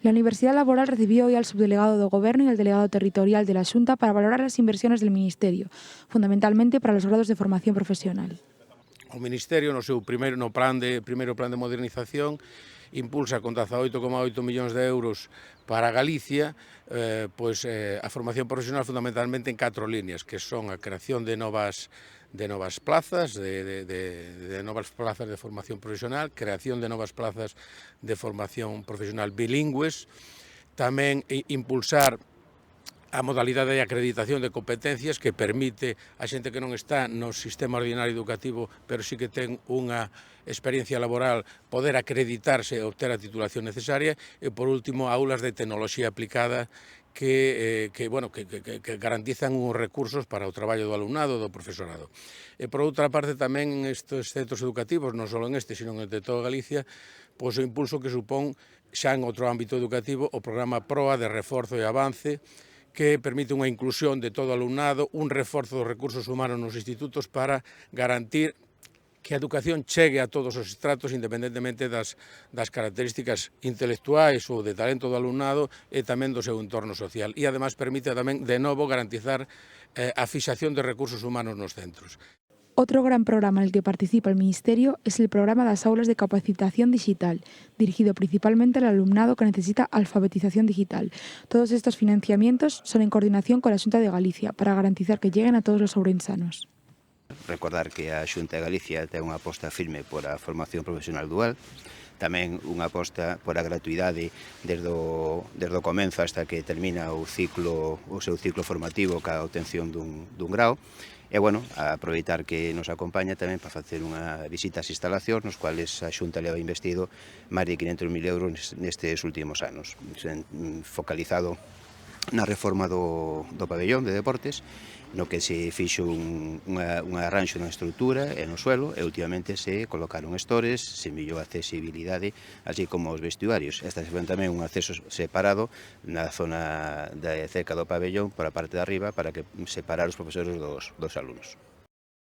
La Universidad Laboral recibió hoy al subdelegado do Goberno y al delegado territorial de la Xunta para valorar las inversiones del Ministerio, fundamentalmente para los grados de formación profesional. O Ministerio, no seu primeiro plan de modernización, impulsa con 18,8 millóns de euros para Galicia a formación profesional fundamentalmente en 4 líneas, que son a creación de novas plazas, de novas plazas de formación profesional, creación de novas plazas de formación profesional bilingües, tamén impulsar a modalidade de acreditación de competencias que permite a xente que non está no sistema ordinario educativo, pero sí que ten unha experiencia laboral, poder acreditarse e obter a titulación necesaria, e por último, aulas de tecnoloxía aplicada que garantizan uns recursos para o traballo do alumnado e do profesorado. E por outra parte tamén en estes centros educativos, non só en este, sino en de toda Galicia, pois o impulso que supón xa en outro ámbito educativo o programa PROA de reforzo e avance, que permite unha inclusión de todo o alumnado, un reforzo dos recursos humanos nos institutos para garantir que a educación chegue a todos os estratos independentemente das características intelectuais ou de talento do alumnado e tamén do seu entorno social. E ademais permite tamén de novo garantizar a fixación de recursos humanos nos centros. Otro gran programa en el que participa el Ministerio es el programa de las aulas de capacitación digital, dirigido principalmente al alumnado que necesita alfabetización digital. Todos estos financiamientos son en coordinación con la Xunta de Galicia para garantizar que lleguen a todos los ourensanos. Recordar que a Xunta de Galicia ten unha aposta firme por a formación profesional dual, tamén unha aposta por a gratuidade desde o comenzo hasta que termina o seu ciclo formativo ca obtención dun grao. E, aproveitar que nos acompaña tamén para facer unha visita ás instalacións, nos cuales a Xunta leva investido máis de 500.000 euros nestes últimos anos, focalizado na reforma do pabellón de deportes, no que se fixo un arranxo na estrutura e no suelo, e últimamente se colocaron estores, se mellou a accesibilidade, así como os vestuarios. Esta se ven tamén un acceso separado na zona cerca do pabellón, por a parte de arriba, para que separar os profesores dos alumnos.